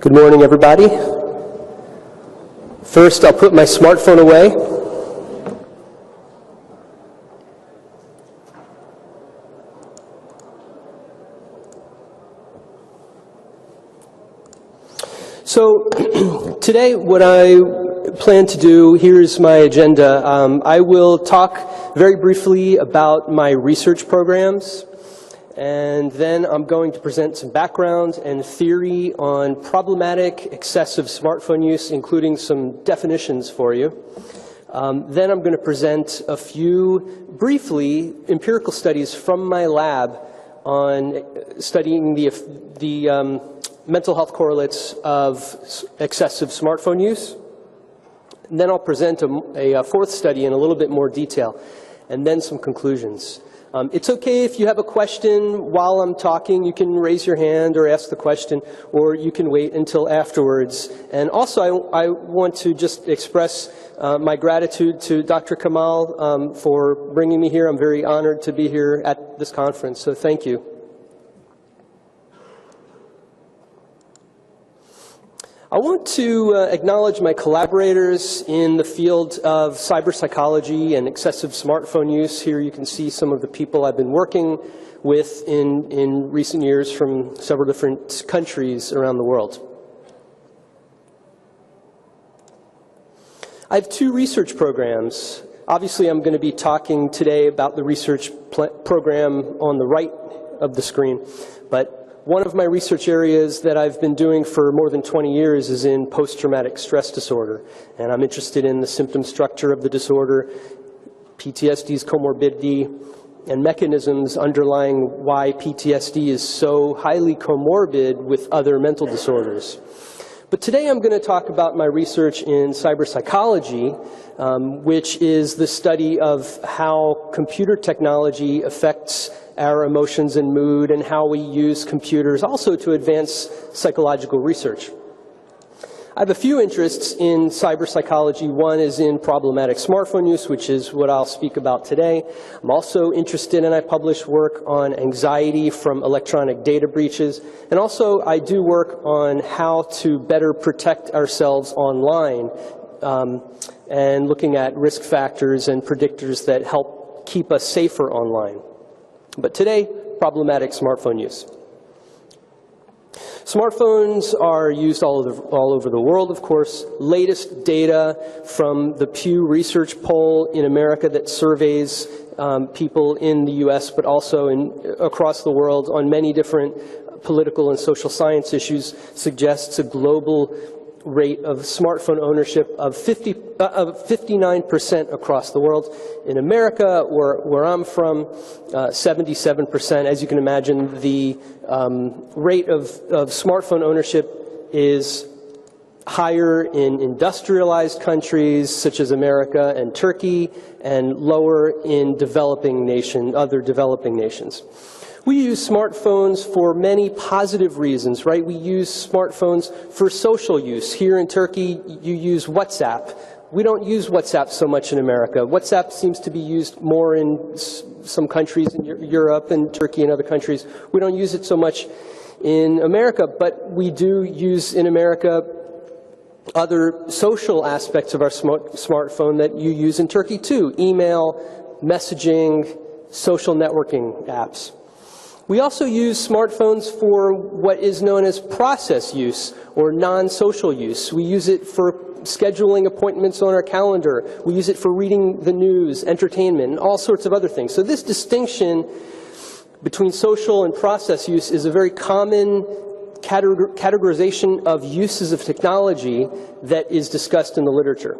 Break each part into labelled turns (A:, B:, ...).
A: Good morning, everybody. First, I'll put my smartphone away. So, today what I plan to do, here's my agenda. I will talk very briefly about my research programs, and then I'm going to present some background and theory on problematic excessive smartphone use, including some definitions for you. Then I'm going to present a few, briefly, empirical studies from my lab on studying the mental health correlates of excessive smartphone use. And then I'll present a fourth study in a little bit more detail, and then some conclusions. It's okay if you have a question while I'm talking. You can raise your hand or ask the question, or you can wait until afterwards. And also, I want to just express my gratitude to Dr. Kamal for bringing me here. I'm very honored to be here at this conference, so thank you. I want to acknowledge my collaborators in the field of cyber psychology and excessive smartphone use. Here you can see some of the people I've been working with in recent years from several different countries around the world. I have two research programs. Obviously, I'm going to be talking today about the research program on the right of the screen, but one of my research areas that I've been doing for more than 20 years is in post-traumatic stress disorder. And I'm interested in the symptom structure of the disorder, PTSD's comorbidity, and mechanisms underlying why PTSD is so highly comorbid with other mental disorders. But today I'm going to talk about my research in cyber psychology, which is the study of how computer technology affects our emotions and mood, and how we use computers also to advance psychological research. I have a few interests in cyber psychology. One is in problematic smartphone use, which is what I'll speak about today. I'm also interested, and I publish work on anxiety from electronic data breaches. And also, I do work on how to better protect ourselves online, and looking at risk factors and predictors that help keep us safer online. But today, problematic smartphone use. Smartphones are used all over the world, of course. Latest data from the Pew Research poll in America that surveys people in the US, but also across the world on many different political and social science issues, suggests a global rate of smartphone ownership of 59% across the world. In America, where I'm from, 77%. As you can imagine, the rate of smartphone ownership is higher in industrialized countries such as America and Turkey, and lower in other developing nations. We use smartphones for many positive reasons, right? We use smartphones for social use. Here in Turkey, you use WhatsApp. We don't use WhatsApp so much in America. WhatsApp seems to be used more in some countries in Europe and Turkey and other countries. We don't use it so much in America, but we do use in America other social aspects of our smartphone that you use in Turkey too. Email, messaging, social networking apps. We also use smartphones for what is known as process use or non-social use. We use it for scheduling appointments on our calendar. We use it for reading the news, entertainment, and all sorts of other things. So this distinction between social and process use is a very common categorization of uses of technology that is discussed in the literature.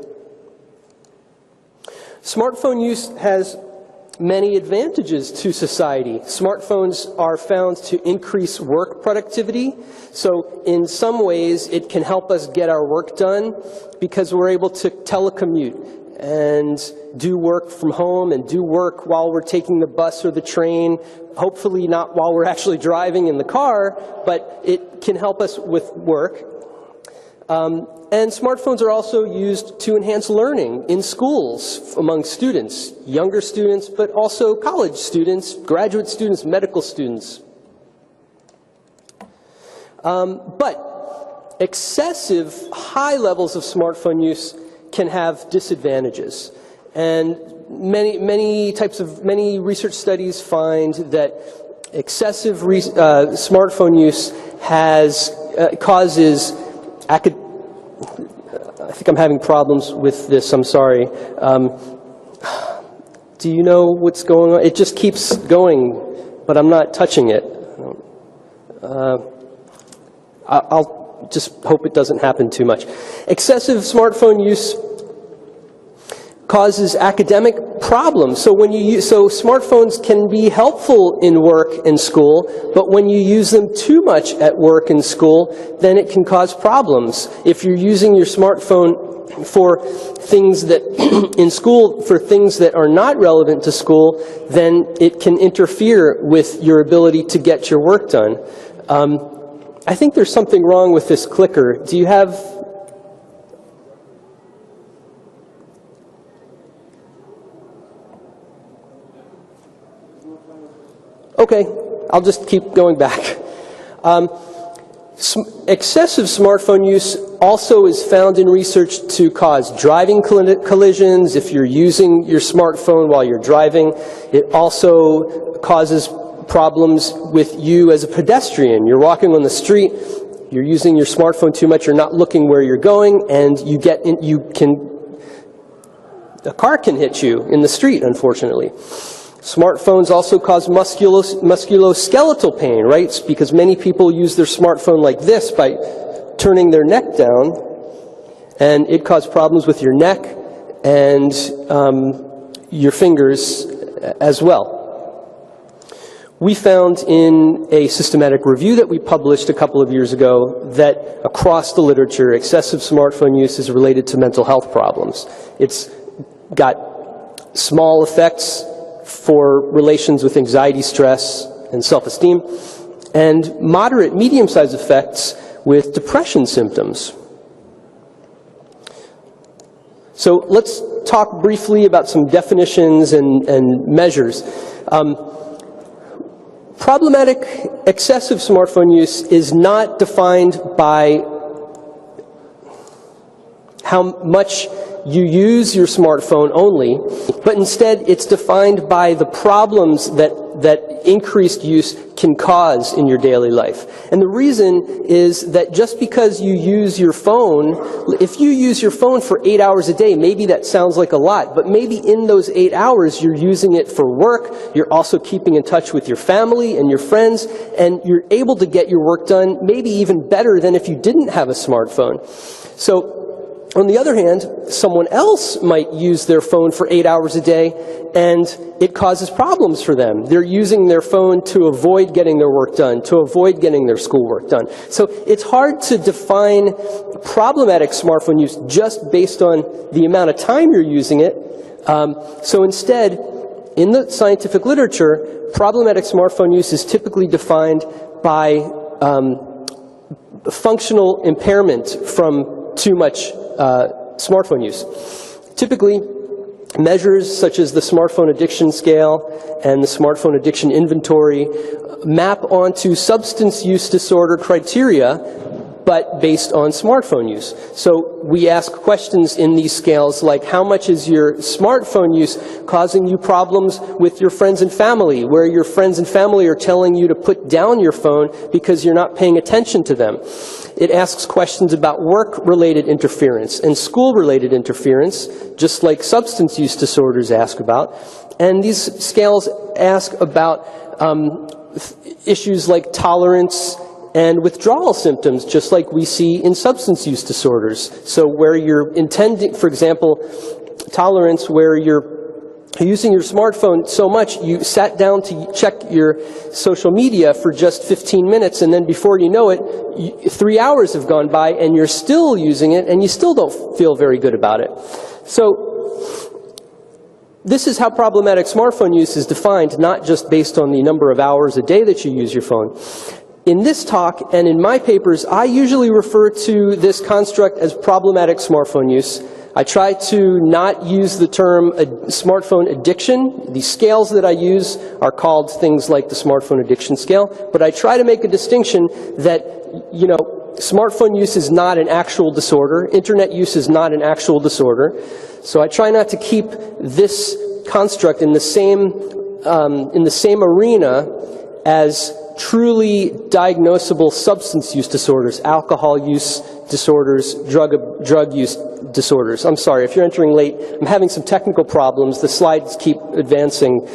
A: Smartphone use has many advantages to society. Smartphones are found to increase work productivity. So in some ways, it can help us get our work done because we're able to telecommute and do work from home and do work while we're taking the bus or the train, hopefully not while we're actually driving in the car, but it can help us with work. And smartphones are also used to enhance learning in schools among students, younger students, but also college students, graduate students, medical students. But excessive high levels of smartphone use can have disadvantages. And many research studies find that excessive smartphone use causes I think I'm having problems with this, I'm sorry. Do you know what's going on? It just keeps going, but I'm not touching it. I'll just hope it doesn't happen too much. Excessive smartphone use causes academic problems. So smartphones can be helpful in work and school, but when you use them too much at work and school, then it can cause problems. If you're using your smartphone for things that in school, for things that are not relevant to school, then it can interfere with your ability to get your work done. I think there's something wrong with this clicker. Do you have... Okay, I'll just keep going back. Excessive smartphone use also is found in research to cause driving collisions. If you're using your smartphone while you're driving, it also causes problems with you as a pedestrian. You're walking on the street, you're using your smartphone too much, you're not looking where you're going, and a car can hit you in the street, unfortunately. Smartphones also cause musculoskeletal pain, right? Because many people use their smartphone like this by turning their neck down, and it causes problems with your neck and your fingers as well. We found in a systematic review that we published a couple of years ago that across the literature, excessive smartphone use is related to mental health problems. It's got small effects for relations with anxiety, stress, and self-esteem, and moderate, medium-sized effects with depression symptoms. So let's talk briefly about some definitions and measures. Problematic excessive smartphone use is not defined by how much you use your smartphone only, but instead it's defined by the problems that increased use can cause in your daily life. And the reason is that just because you use your phone, if you use your phone for 8 hours a day, maybe that sounds like a lot, but maybe in those 8 hours you're using it for work, you're also keeping in touch with your family and your friends, and you're able to get your work done maybe even better than if you didn't have a smartphone. So, on the other hand, someone else might use their phone for 8 hours a day, and it causes problems for them. They're using their phone to avoid getting their work done, to avoid getting their schoolwork done. So it's hard to define problematic smartphone use just based on the amount of time you're using it. So instead, in the scientific literature, problematic smartphone use is typically defined by functional impairment from too much smartphone use. Typically, measures such as the smartphone addiction scale and the smartphone addiction inventory map onto substance use disorder criteria, but based on smartphone use. So we ask questions in these scales like, how much is your smartphone use causing you problems with your friends and family, where your friends and family are telling you to put down your phone because you're not paying attention to them. It asks questions about work-related interference and school-related interference, just like substance use disorders ask about. And these scales ask about issues like tolerance and withdrawal symptoms, just like we see in substance use disorders. So where you're intending, for example, tolerance, where you're using your smartphone so much, you sat down to check your social media for just 15 minutes, and then before you know it, 3 hours have gone by, and you're still using it, and you still don't feel very good about it. So this is how problematic smartphone use is defined, not just based on the number of hours a day that you use your phone. In this talk, and in my papers, I usually refer to this construct as problematic smartphone use. I try to not use the term smartphone addiction. The scales that I use are called things like the smartphone addiction scale, but I try to make a distinction that, you know, smartphone use is not an actual disorder. Internet use is not an actual disorder. So I try not to keep this construct in the same arena as truly diagnosable substance use disorders, alcohol use disorders, drug use disorders. I'm sorry, if you're entering late, I'm having some technical problems. The slides keep advancing.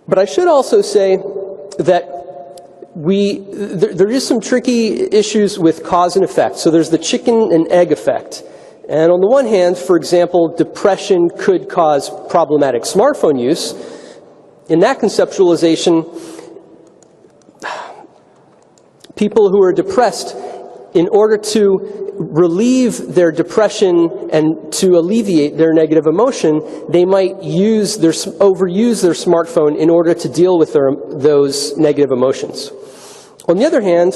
A: But I should also say that there is some tricky issues with cause and effect. So there's the chicken and egg effect. And on the one hand, for example, depression could cause problematic smartphone use. In that conceptualization, people who are depressed, in order to relieve their depression and to alleviate their negative emotion, they might overuse their smartphone in order to deal with those negative emotions. On the other hand,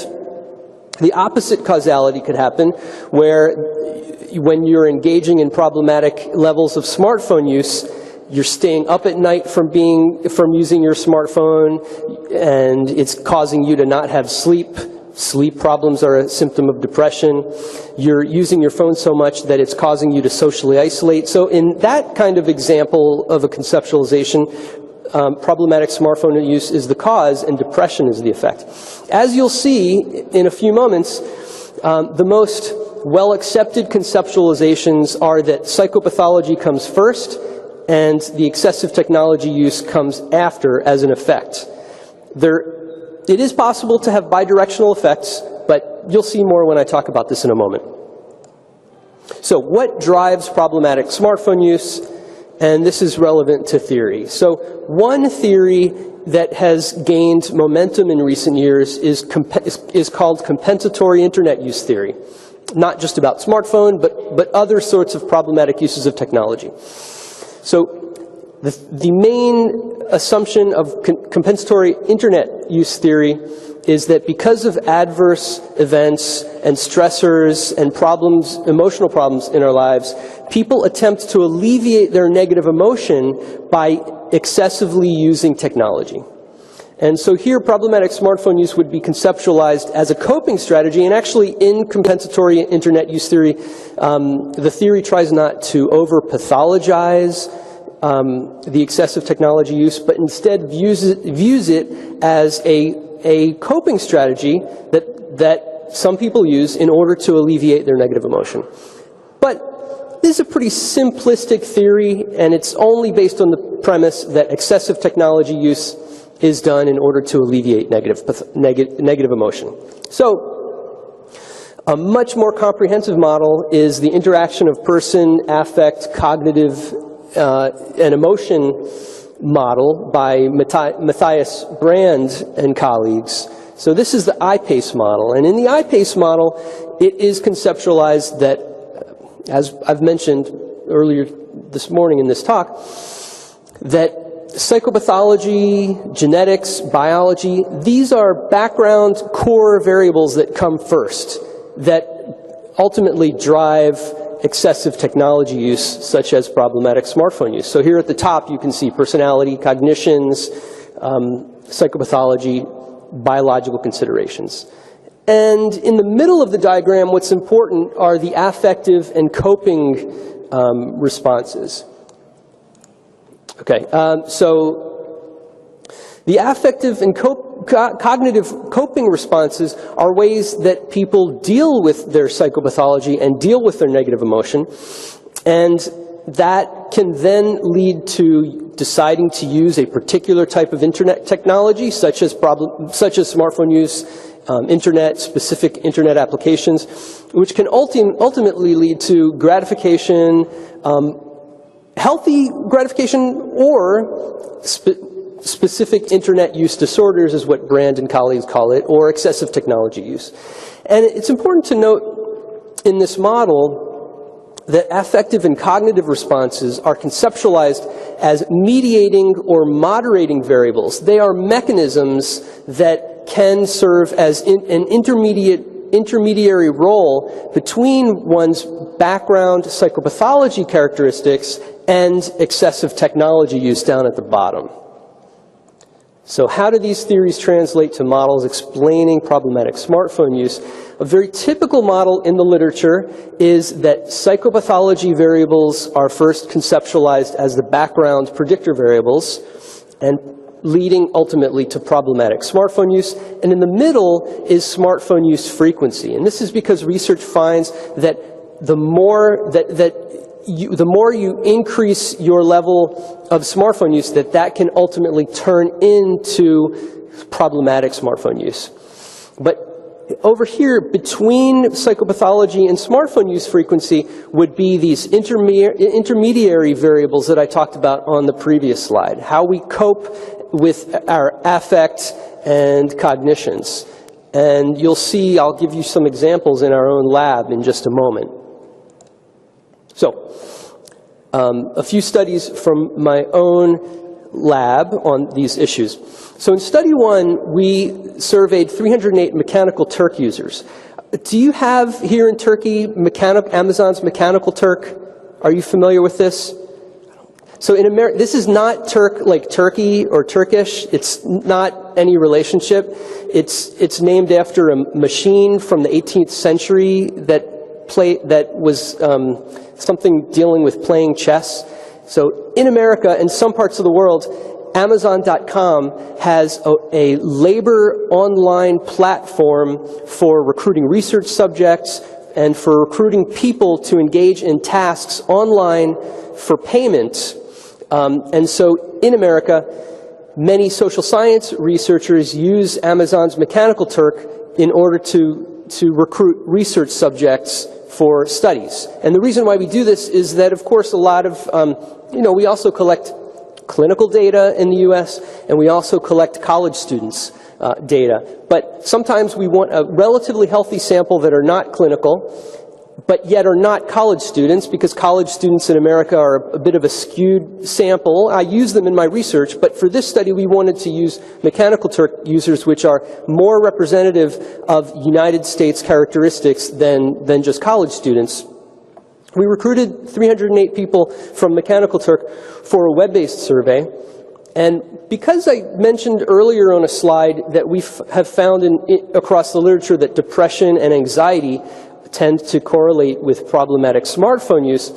A: the opposite causality could happen, where when you're engaging in problematic levels of smartphone use, you're staying up at night from using your smartphone, and it's causing you to not have sleep. Sleep problems are a symptom of depression. You're using your phone so much that it's causing you to socially isolate. So in that kind of example of a conceptualization, problematic smartphone use is the cause and depression is the effect. As you'll see in a few moments, the most well-accepted conceptualizations are that psychopathology comes first and the excessive technology use comes after as an effect. It is possible to have bidirectional effects, but you'll see more when I talk about this in a moment. So what drives problematic smartphone use? And this is relevant to theory. So one theory that has gained momentum in recent years is called compensatory internet use theory. Not just about smartphone, but other sorts of problematic uses of technology. So the main assumption of compensatory internet use theory is that because of adverse events and stressors and problems, emotional problems in our lives, people attempt to alleviate their negative emotion by excessively using technology. And so here, problematic smartphone use would be conceptualized as a coping strategy, and actually in compensatory internet use theory, the theory tries not to over-pathologize the excessive technology use, but instead views it as a coping strategy that some people use in order to alleviate their negative emotion. But this is a pretty simplistic theory, and it's only based on the premise that excessive technology use is done in order to alleviate negative emotion. So a much more comprehensive model is the interaction of person, affect, cognitive, and emotion model by Matthias Brand and colleagues. So this is the I-PACE model. And in the I-PACE model, it is conceptualized that, as I've mentioned earlier this morning in this talk, that psychopathology, genetics, biology, these are background core variables that come first, that ultimately drive excessive technology use, such as problematic smartphone use. So here at the top, you can see personality, cognitions, psychopathology, biological considerations. And in the middle of the diagram, what's important are the affective and coping responses. Okay, so the affective and cognitive coping responses are ways that people deal with their psychopathology and deal with their negative emotion, and that can then lead to deciding to use a particular type of internet technology, such as smartphone use, specific internet applications, which can ultimately lead to gratification, healthy gratification, or specific internet use disorders is what Brand and colleagues call it, or excessive technology use. And it's important to note in this model that affective and cognitive responses are conceptualized as mediating or moderating variables. They are mechanisms that can serve as an intermediary role between one's background psychopathology characteristics and excessive technology use down at the bottom. So how do these theories translate to models explaining problematic smartphone use? A very typical model in the literature is that psychopathology variables are first conceptualized as the background predictor variables, and leading ultimately to problematic smartphone use. And in the middle is smartphone use frequency. And this is because research finds that the more you increase your level of smartphone use, that can ultimately turn into problematic smartphone use. But over here, between psychopathology and smartphone use frequency would be these intermediary variables that I talked about on the previous slide, how we cope with our affect and cognitions. And you'll see, I'll give you some examples in our own lab in just a moment. So, a few studies from my own lab on these issues. So in study one, we surveyed 308 Mechanical Turk users. Do you have here in Turkey Amazon's Mechanical Turk? Are you familiar with this? So in America, this is not like Turkey or Turkish. It's not any relationship. It's named after a machine from the 18th century that was something dealing with playing chess. So in America and some parts of the world, Amazon.com has a labor online platform for recruiting research subjects and for recruiting people to engage in tasks online for payment. And so in America, many social science researchers use Amazon's Mechanical Turk in order to recruit research subjects for studies. And the reason why we do this is that, of course, a lot of, we also collect clinical data in the U.S., and we also collect college students' data. But sometimes we want a relatively healthy sample that are not clinical, but yet are not college students, because college students in America are a bit of a skewed sample. I use them in my research, but for this study we wanted to use Mechanical Turk users which are more representative of United States characteristics than just college students. We recruited 308 people from Mechanical Turk for a web-based survey, and because I mentioned earlier on a slide that we have found across the literature that depression and anxiety tend to correlate with problematic smartphone use,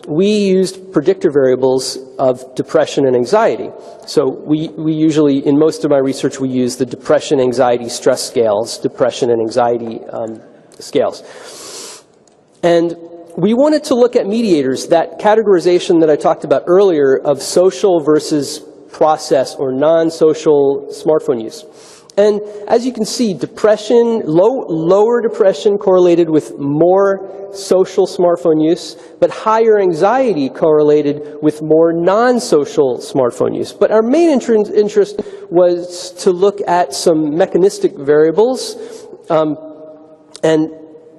A: we used predictor variables of depression and anxiety. So we usually, in most of my research, we use the depression, anxiety, stress scales, depression and anxiety scales. And we wanted to look at mediators, that categorization that I talked about earlier of social versus process or non-social smartphone use. And as you can see, depression, lower depression correlated with more social smartphone use, but higher anxiety correlated with more non-social smartphone use. But our main interest was to look at some mechanistic variables, and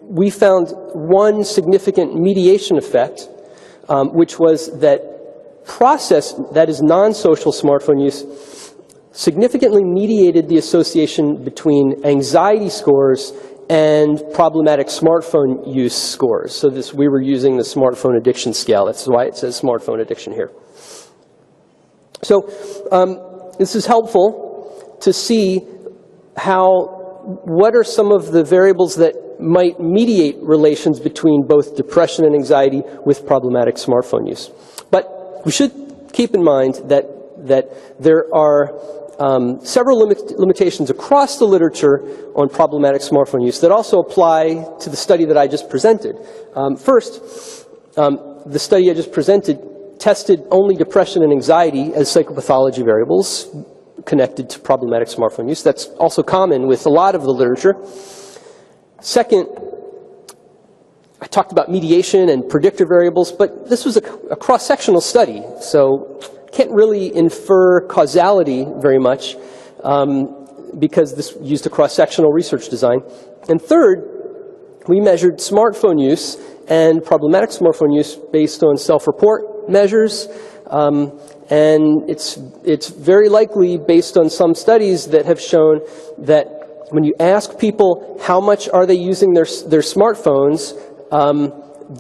A: we found one significant mediation effect, which was that process, that is non-social smartphone use, significantly mediated the association between anxiety scores and problematic smartphone use scores. So we were using the smartphone addiction scale. That's why it says smartphone addiction here. So this is helpful to see what are some of the variables that might mediate relations between both depression and anxiety with problematic smartphone use. But we should keep in mind that there are several limitations across the literature on problematic smartphone use that also apply to the study that I just presented. First, the study I just presented tested only depression and anxiety as psychopathology variables connected to problematic smartphone use. That's also common with a lot of the literature. Second, I talked about mediation and predictor variables, but this was a cross-sectional study, so can't really infer causality very much because this used a cross-sectional research design. And third, we measured smartphone use and problematic smartphone use based on self-report measures, and it's very likely based on some studies that have shown that when you ask people how much are they using their smartphones,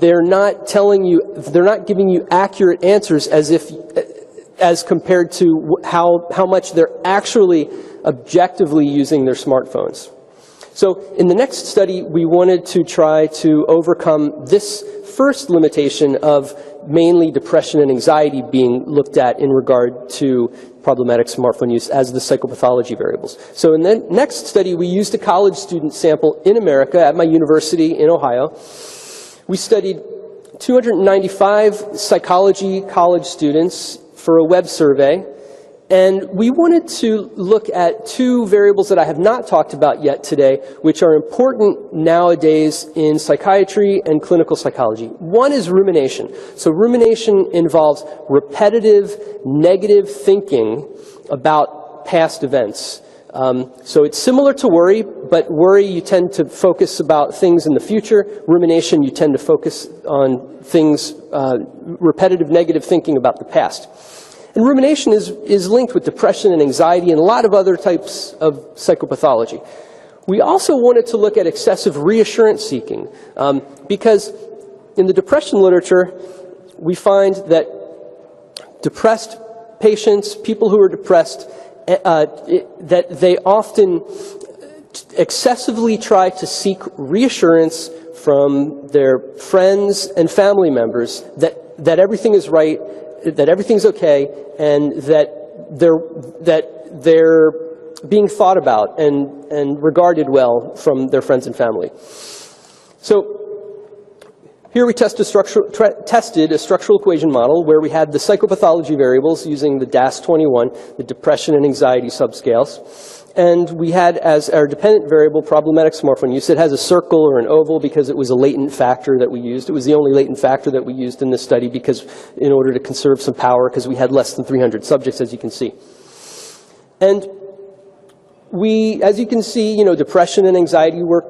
A: they're not giving you accurate answers as if as compared to how much they're actually objectively using their smartphones. So in the next study, we wanted to try to overcome this first limitation of mainly depression and anxiety being looked at in regard to problematic smartphone use as the psychopathology variables. So in the next study, we used a college student sample in America at my university in Ohio. We studied 295 psychology college students for a web survey, and we wanted to look at two variables that I have not talked about yet today, which are important nowadays in psychiatry and clinical psychology. One is rumination. So rumination involves repetitive, negative thinking about past events. So it's similar to worry, but worry you tend to focus about things in the future. Rumination you tend to focus on things, repetitive negative thinking about the past. And rumination is linked with depression and anxiety and a lot of other types of psychopathology. We also wanted to look at excessive reassurance seeking, because in the depression literature, we find that depressed patients, people who are depressed, that they often excessively try to seek reassurance from their friends and family members that everything is right, that everything's okay, and that they're being thought about and regarded well from their friends and family. So here we tested a structural equation model where we had the psychopathology variables using the DAS-21, the depression and anxiety subscales. And we had as our dependent variable problematic smartphone use. It has a circle or an oval because it was a latent factor that we used. It was the only latent factor that we used in this study because in order to conserve some power, because we had less than 300 subjects, as you can see. And we, as you can see, depression and anxiety were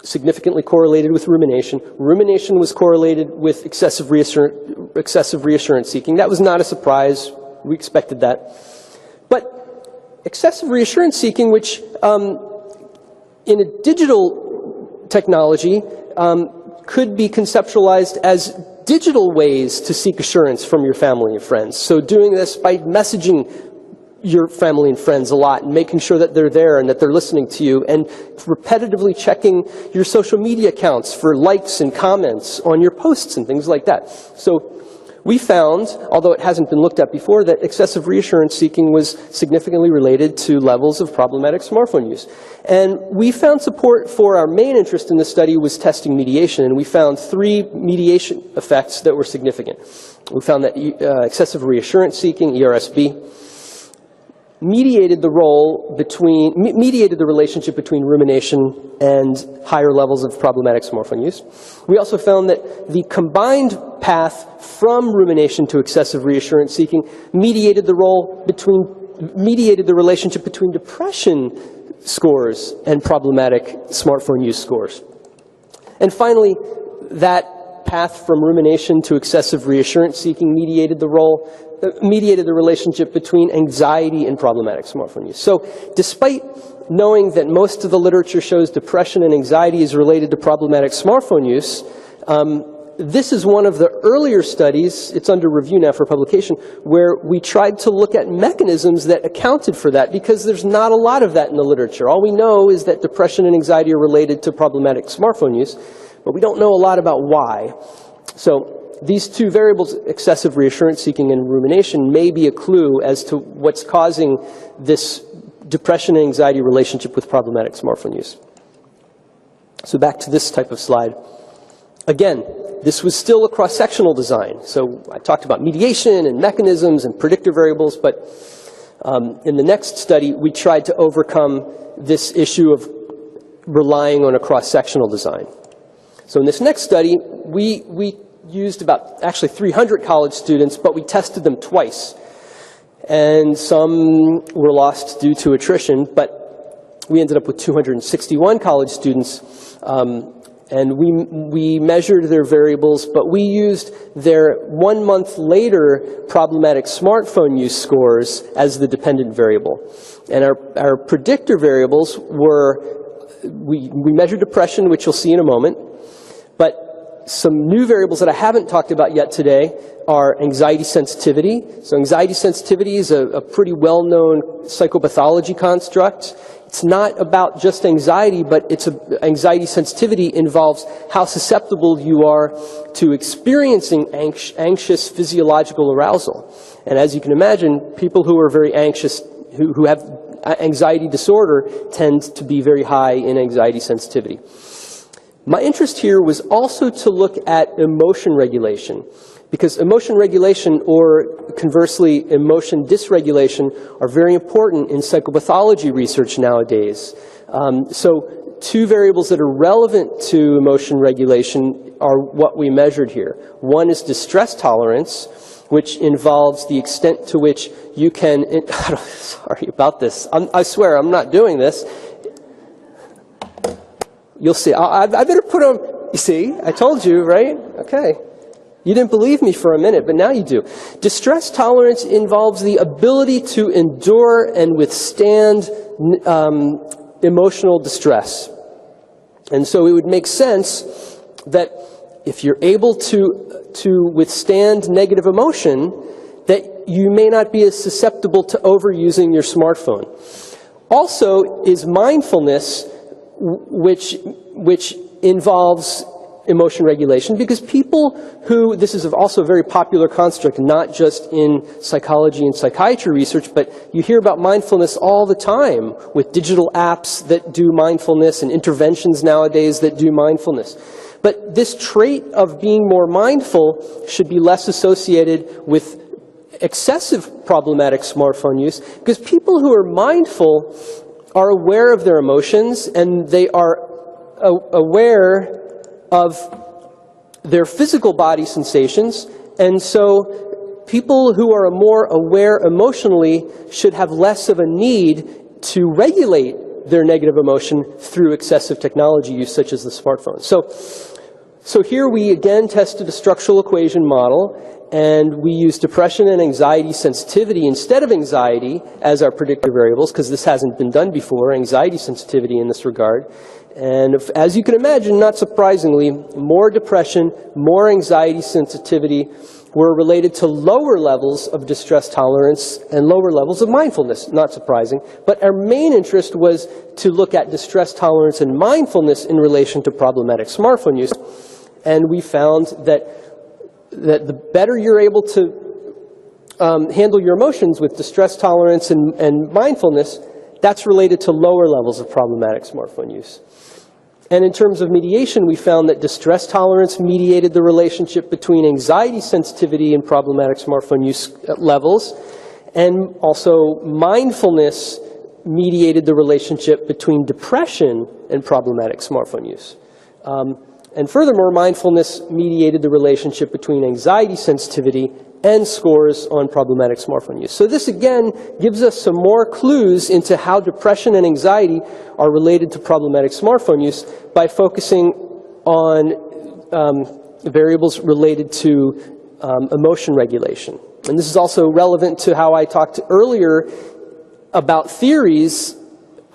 A: significantly correlated with rumination. Rumination was correlated with excessive reassurance seeking. That was not a surprise. We expected that. But excessive reassurance seeking, which in a digital technology could be conceptualized as digital ways to seek assurance from your family and friends. So doing this by messaging your family and friends a lot and making sure that they're there and that they're listening to you and repetitively checking your social media accounts for likes and comments on your posts and things like that. So we found, although it hasn't been looked at before, that excessive reassurance seeking was significantly related to levels of problematic smartphone use. And we found support for our main interest in the study was testing mediation, and we found 3 mediation effects that were significant. We found that excessive reassurance seeking, ERSB, mediated the relationship between rumination and higher levels of problematic smartphone use. We also found that the combined path from rumination to excessive reassurance seeking mediated the relationship between depression scores and problematic smartphone use scores. And finally, that path from rumination to excessive reassurance seeking mediated the relationship between anxiety and problematic smartphone use. So despite knowing that most of the literature shows depression and anxiety is related to problematic smartphone use, this is one of the earlier studies, it's under review now for publication, where we tried to look at mechanisms that accounted for that, because there's not a lot of that in the literature. All we know is that depression and anxiety are related to problematic smartphone use, but we don't know a lot about why. So these 2 variables, excessive reassurance seeking and rumination, may be a clue as to what's causing this depression and anxiety relationship with problematic smartphone use. So back to this type of slide. Again, this was still a cross-sectional design. So I talked about mediation and mechanisms and predictor variables, but in the next study, we tried to overcome this issue of relying on a cross-sectional design. So in this next study, we used about actually 300 college students, but we tested them twice. And some were lost due to attrition, but we ended up with 261 college students. And we measured their variables, but we used their 1 month later problematic smartphone use scores as the dependent variable. And our predictor variables were, we measured depression, which you'll see in a moment, but some new variables that I haven't talked about yet today are anxiety sensitivity. So anxiety sensitivity is a pretty well-known psychopathology construct. It's not about just anxiety, but anxiety sensitivity involves how susceptible you are to experiencing anxious physiological arousal. And as you can imagine, people who are very anxious, who have anxiety disorder, tend to be very high in anxiety sensitivity. My interest here was also to look at emotion regulation, because emotion regulation, or conversely emotion dysregulation, are very important in psychopathology research nowadays. So two variables that are relevant to emotion regulation are what we measured here. One is distress tolerance, which involves the extent to which you can, sorry about this, I swear I'm not doing this. You'll see. I better put on, you see, I told you, right? Okay. You didn't believe me for a minute, but now you do. Distress tolerance involves the ability to endure and withstand emotional distress. And so it would make sense that if you're able to withstand negative emotion, that you may not be as susceptible to overusing your smartphone. Also is mindfulness, which involves emotion regulation, because people who, this is also a very popular construct, not just in psychology and psychiatry research, but you hear about mindfulness all the time with digital apps that do mindfulness and interventions nowadays that do mindfulness. But this trait of being more mindful should be less associated with excessive problematic smartphone use, because people who are mindful are aware of their emotions, and they are aware of their physical body sensations. And so people who are more aware emotionally should have less of a need to regulate their negative emotion through excessive technology use, such as the smartphone. So here we again tested a structural equation model, and we used depression and anxiety sensitivity instead of anxiety as our predictor variables, because this hasn't been done before, anxiety sensitivity in this regard. And as you can imagine, not surprisingly, more depression, more anxiety sensitivity were related to lower levels of distress tolerance and lower levels of mindfulness, not surprising. But our main interest was to look at distress tolerance and mindfulness in relation to problematic smartphone use. And we found that the better you're able to handle your emotions with distress tolerance and mindfulness, that's related to lower levels of problematic smartphone use. And in terms of mediation, we found that distress tolerance mediated the relationship between anxiety sensitivity and problematic smartphone use levels, and also mindfulness mediated the relationship between depression and problematic smartphone use. And furthermore, mindfulness mediated the relationship between anxiety sensitivity and scores on problematic smartphone use. So this again gives us some more clues into how depression and anxiety are related to problematic smartphone use by focusing on variables related to emotion regulation. And this is also relevant to how I talked earlier about theories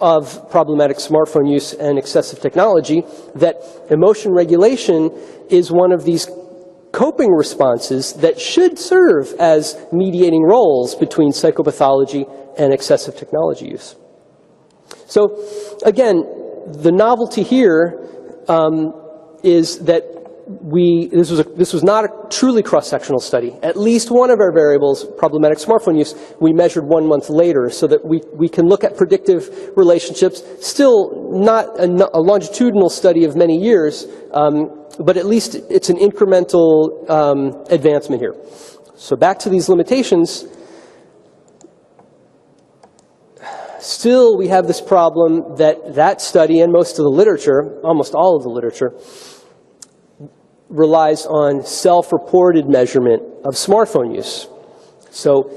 A: of problematic smartphone use and excessive technology, that emotion regulation is one of these coping responses that should serve as mediating roles between psychopathology and excessive technology use. So again, the novelty here is that this was not a truly cross-sectional study. At least one of our variables, problematic smartphone use, we measured 1 month later so that we can look at predictive relationships. Still not a longitudinal study of many years, but at least it's an incremental advancement here. So back to these limitations. Still, we have this problem that study and most of the literature, almost all of the literature, relies on self-reported measurement of smartphone use. So,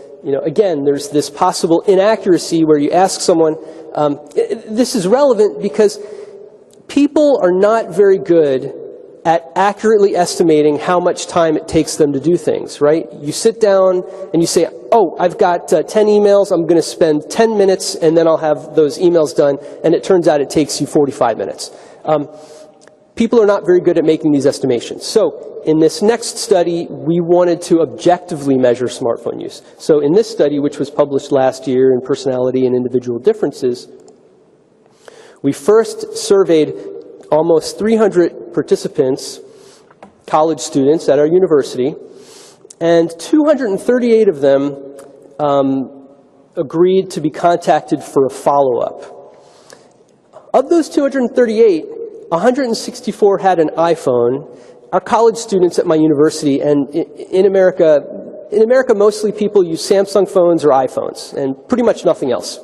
A: again, there's this possible inaccuracy where you ask someone, this is relevant because people are not very good at accurately estimating how much time it takes them to do things, right? You sit down and you say, oh, I've got 10 emails, I'm going to spend 10 minutes and then I'll have those emails done, and it turns out it takes you 45 minutes. people are not very good at making these estimations. So in this next study, we wanted to objectively measure smartphone use. So in this study, which was published last year in Personality and Individual Differences, we first surveyed almost 300 participants, college students at our university, and 238 of them agreed to be contacted for a follow-up. Of those 238, 164 had an iPhone. Our college students at my university, and in America, mostly people use Samsung phones or iPhones, and pretty much nothing else.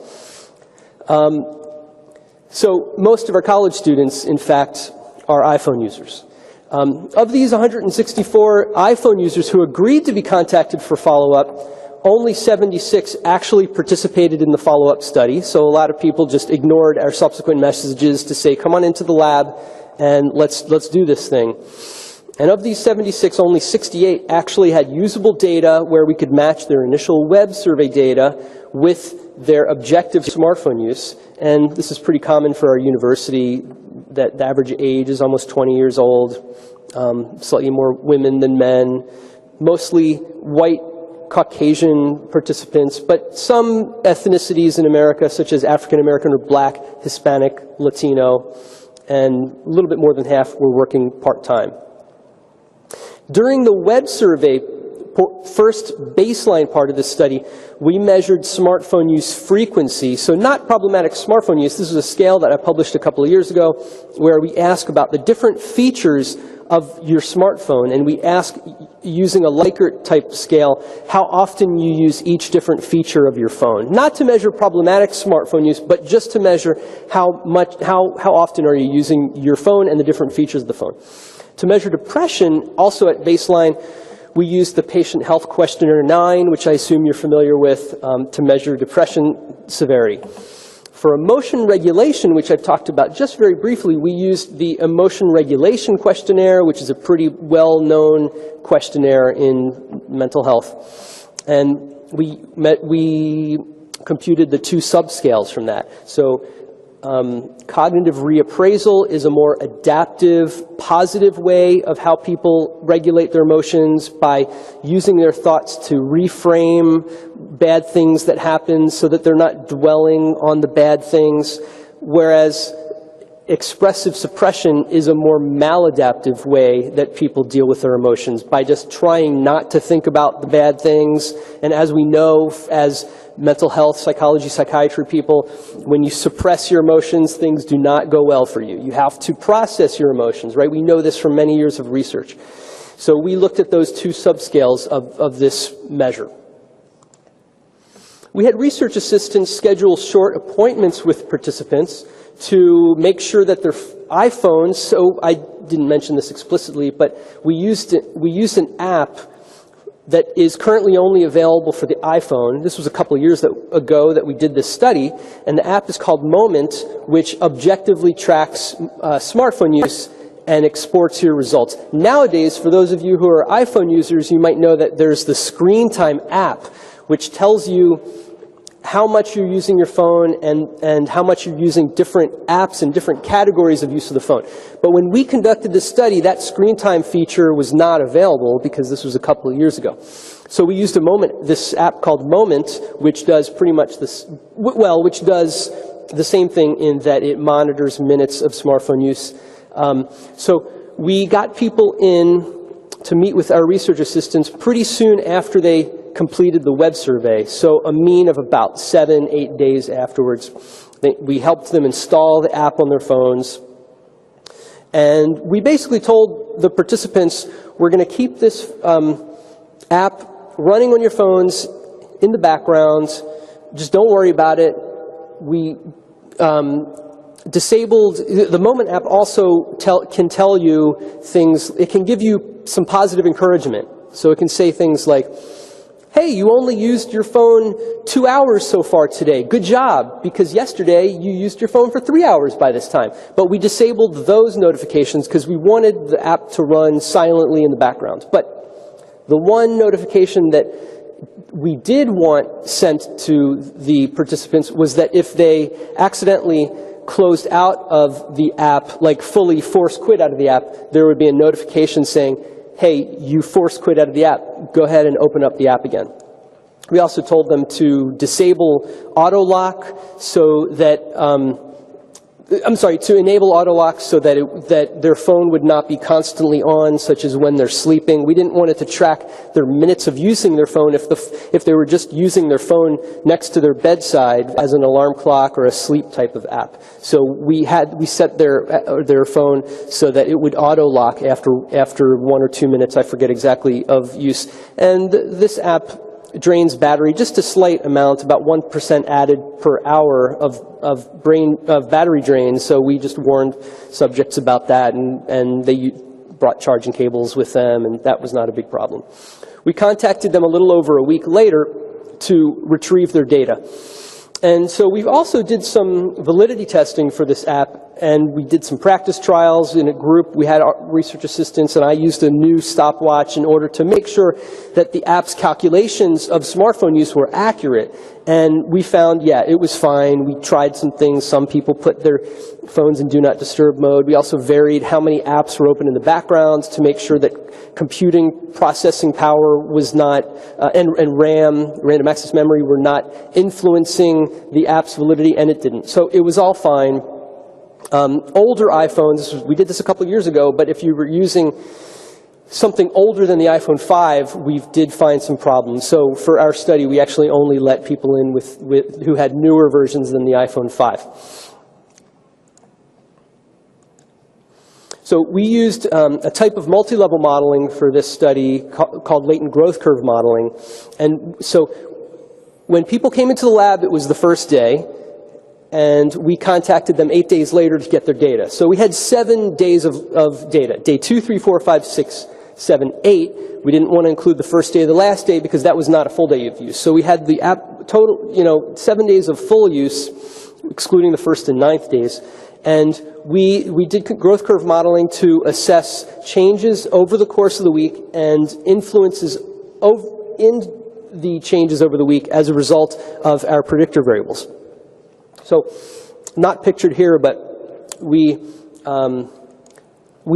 A: So most of our college students, in fact, are iPhone users. Of these 164 iPhone users who agreed to be contacted for follow-up, only 76 actually participated in the follow-up study. So a lot of people just ignored our subsequent messages to say, come on into the lab and let's do this thing. And of these 76, only 68 actually had usable data where we could match their initial web survey data with their objective smartphone use. And this is pretty common for our university, that the average age is almost 20 years old, slightly more women than men, mostly white Caucasian participants, but some ethnicities in America, such as African American or Black, Hispanic, Latino, and a little bit more than half were working part-time. During the web survey, first baseline part of this study, we measured smartphone use frequency. So not problematic smartphone use. This is a scale that I published a couple of years ago where we ask about the different features of your smartphone, and we ask, using a Likert type scale, how often you use each different feature of your phone. Not to measure problematic smartphone use, but just to measure how often are you using your phone and the different features of the phone. To measure depression, also at baseline, we used the Patient Health Questionnaire 9, which I assume you're familiar with, to measure depression severity. For emotion regulation, which I've talked about just very briefly, we used the Emotion Regulation Questionnaire, which is a pretty well-known questionnaire in mental health. And we computed the two subscales from that. So cognitive reappraisal is a more adaptive, positive way of how people regulate their emotions by using their thoughts to reframe bad things that happen so that they're not dwelling on the bad things, whereas expressive suppression is a more maladaptive way that people deal with their emotions by just trying not to think about the bad things. And as we know, as mental health, psychology, psychiatry people, when you suppress your emotions, things do not go well for you. You have to process your emotions, right? We know this from many years of research. So we looked at those two subscales of this measure. We had research assistants schedule short appointments with participants to make sure that their iPhones, so I didn't mention this explicitly, but we used an app that is currently only available for the iPhone. This was a couple of years ago that we did this study, and the app is called Moment, which objectively tracks smartphone use and exports your results. Nowadays, for those of you who are iPhone users, you might know that there's the Screen Time app, which tells you how much you're using your phone and how much you're using different apps and different categories of use of the phone. But when we conducted this study, that screen time feature was not available because this was a couple of years ago. So we used this app called Moment, which does pretty much this, which does the same thing in that it monitors minutes of smartphone use. So we got people in to meet with our research assistants pretty soon after they completed the web survey, so a mean of about 7-8 days afterwards. We helped them install the app on their phones, and we basically told the participants, we're going to keep this app running on your phones in the background, just don't worry about it. We disabled, the Moment app also can tell you things, it can give you some positive encouragement. So it can say things like, hey, you only used your phone 2 hours so far today. Good job, because yesterday you used your phone for 3 hours by this time. But we disabled those notifications because we wanted the app to run silently in the background. But the one notification that we did want sent to the participants was that if they accidentally closed out of the app, like fully force quit out of the app, there would be a notification saying, hey, you force quit out of the app. Go ahead and open up the app again. We also told them to disable auto lock so that, to enable auto lock so that that their phone would not be constantly on, such as when they're sleeping. We didn't want it to track their minutes of using their phone if they were just using their phone next to their bedside as an alarm clock or a sleep type of app. So we set their phone so that it would auto lock after 1 or 2 minutes, I forget exactly, of use. And this app drains battery just a slight amount, about 1% added per hour of battery drain. So we just warned subjects about that, and they brought charging cables with them, and that was not a big problem. We contacted them a little over a week later to retrieve their data. And so we also did some validity testing for this app, and we did some practice trials in a group. We had our research assistants, and I used a new stopwatch in order to make sure that the app's calculations of smartphone use were accurate. And we found, yeah, it was fine. We tried some things. Some people put their phones in do not disturb mode. We also varied how many apps were open in the background to make sure that computing processing power was not, and RAM, random access memory, were not influencing the app's validity, and it didn't. So it was all fine. Older iPhones, we did this a couple of years ago, but if you were using something older than the iPhone 5, we did find some problems. So for our study, we actually only let people in who had newer versions than the iPhone 5. So we used a type of multi-level modeling for this study called latent growth curve modeling. And so when people came into the lab, it was the first day, and we contacted them 8 days later to get their data. So we had 7 days of data. Day 2, 3, 4, 5, 6, 7, 8. We didn't want to include the first day or the last day because that was not a full day of use. So we had the app total, 7 days of full use, excluding the first and 9th days. And we did growth curve modeling to assess changes over the course of the week and influences in the changes over the week as a result of our predictor variables. So, not pictured here, but we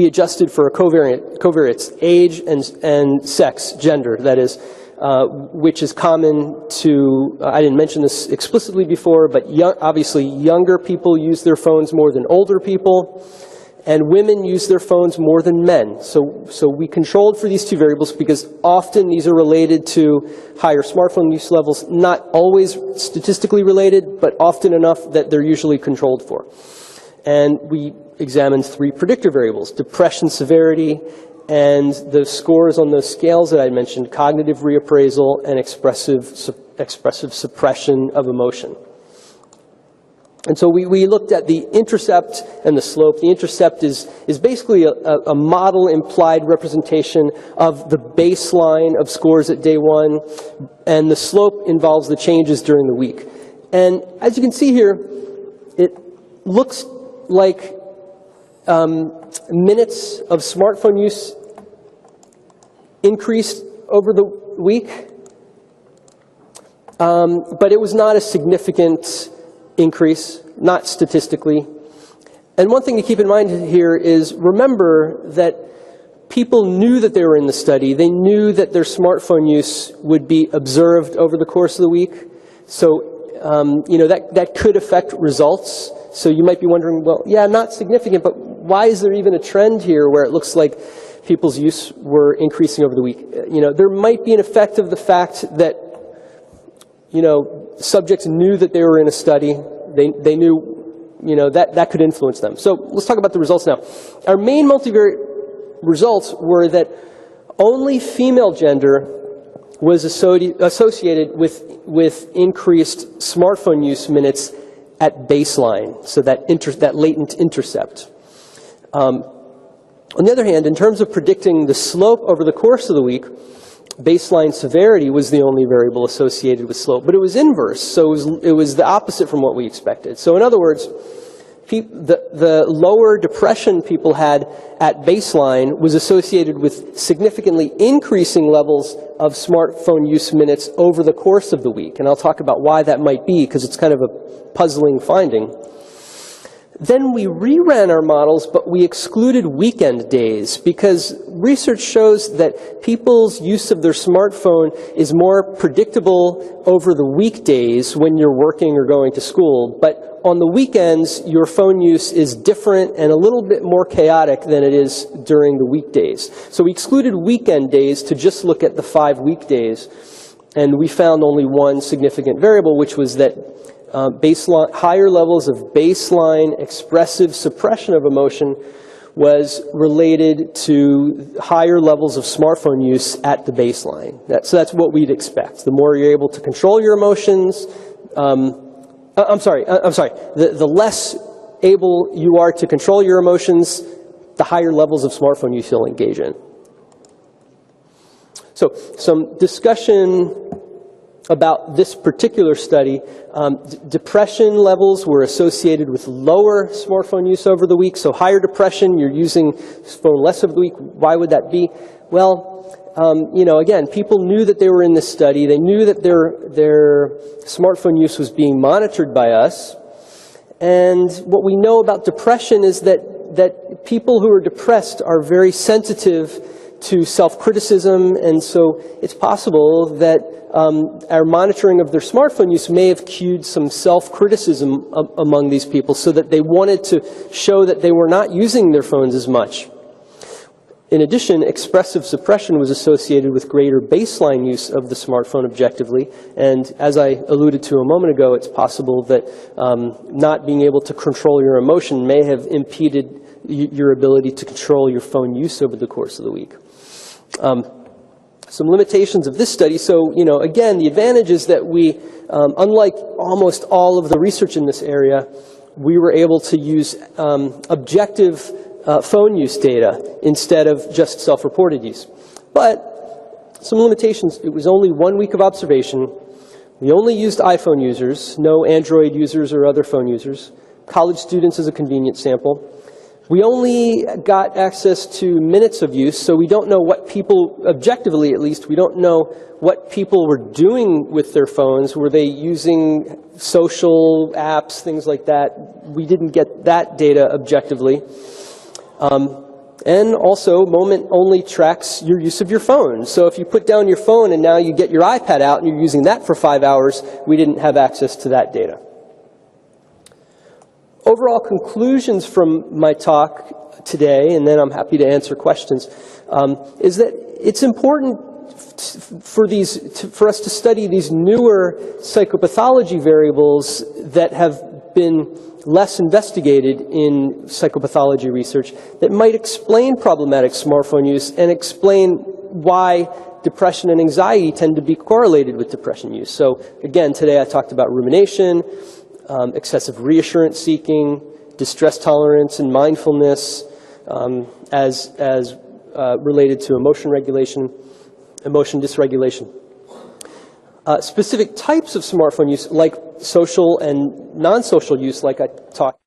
A: adjusted for a covariates, age and sex, gender, that is, which is common to, I didn't mention this explicitly before, but obviously younger people use their phones more than older people, and women use their phones more than men. So we controlled for these two variables because often these are related to higher smartphone use levels, not always statistically related, but often enough that they're usually controlled for. And we examined 3 predictor variables: depression severity, and the scores on those scales that I mentioned, cognitive reappraisal and expressive suppression of emotion. And so we looked at the intercept and the slope. The intercept is basically a model implied representation of the baseline of scores at day 1, and the slope involves the changes during the week. And as you can see here, it looks like minutes of smartphone use increased over the week, but it was not a significant increase, not statistically. And one thing to keep in mind here is remember that people knew that they were in the study. They knew that their smartphone use would be observed over the course of the week. So, that could affect results. So you might be wondering, well, yeah, not significant, but why is there even a trend here where it looks like people's use were increasing over the week? There might be an effect of the fact that, subjects knew that they were in a study. They knew, that could influence them. So let's talk about the results now. Our main multivariate results were that only female gender was associated with increased smartphone use minutes at baseline, so that latent intercept. On the other hand, in terms of predicting the slope over the course of the week, baseline severity was the only variable associated with slope, but it was inverse, so it was the opposite from what we expected. So in other words, the lower depression people had at baseline was associated with significantly increasing levels of smartphone use minutes over the course of the week. And I'll talk about why that might be, because it's kind of a puzzling finding. Then we reran our models, but we excluded weekend days because research shows that people's use of their smartphone is more predictable over the weekdays when you're working or going to school. But on the weekends, your phone use is different and a little bit more chaotic than it is during the weekdays. So we excluded weekend days to just look at the 5 weekdays. And we found only one significant variable, which was that higher levels of baseline expressive suppression of emotion was related to higher levels of smartphone use at the baseline. So that's what we'd expect. The more you're able to control your emotions, the less able you are to control your emotions, the higher levels of smartphone use you'll engage in. So some discussion about this particular study. Depression levels were associated with lower smartphone use over the week. So higher depression, you're using phone less over the week. Why would that be? Well, again, people knew that they were in this study. They knew that their smartphone use was being monitored by us. And what we know about depression is that people who are depressed are very sensitive to self-criticism, and so it's possible that our monitoring of their smartphone use may have cued some self-criticism among these people so that they wanted to show that they were not using their phones as much. In addition, expressive suppression was associated with greater baseline use of the smartphone objectively, and as I alluded to a moment ago, it's possible that not being able to control your emotion may have impeded your ability to control your phone use over the course of the week. Some limitations of this study. So, again, the advantage is that we, unlike almost all of the research in this area, we were able to use objective phone use data instead of just self-reported use. But some limitations. It was only 1 week of observation. We only used iPhone users, no Android users or other phone users. College students as a convenient sample. We only got access to minutes of use, so we don't know what people, objectively at least, we don't know what people were doing with their phones. Were they using social apps, things like that? We didn't get that data objectively. And also, Moment only tracks your use of your phone. So if you put down your phone and now you get your iPad out and you're using that for 5 hours, we didn't have access to that data. Overall conclusions from my talk today, and then I'm happy to answer questions, is that it's important for us to study these newer psychopathology variables that have been less investigated in psychopathology research that might explain problematic smartphone use and explain why depression and anxiety tend to be correlated with depression use. So again, today I talked about rumination, excessive reassurance seeking, distress tolerance and mindfulness as related to emotion regulation, emotion dysregulation. Specific types of smartphone use, like social and non-social use, like I talked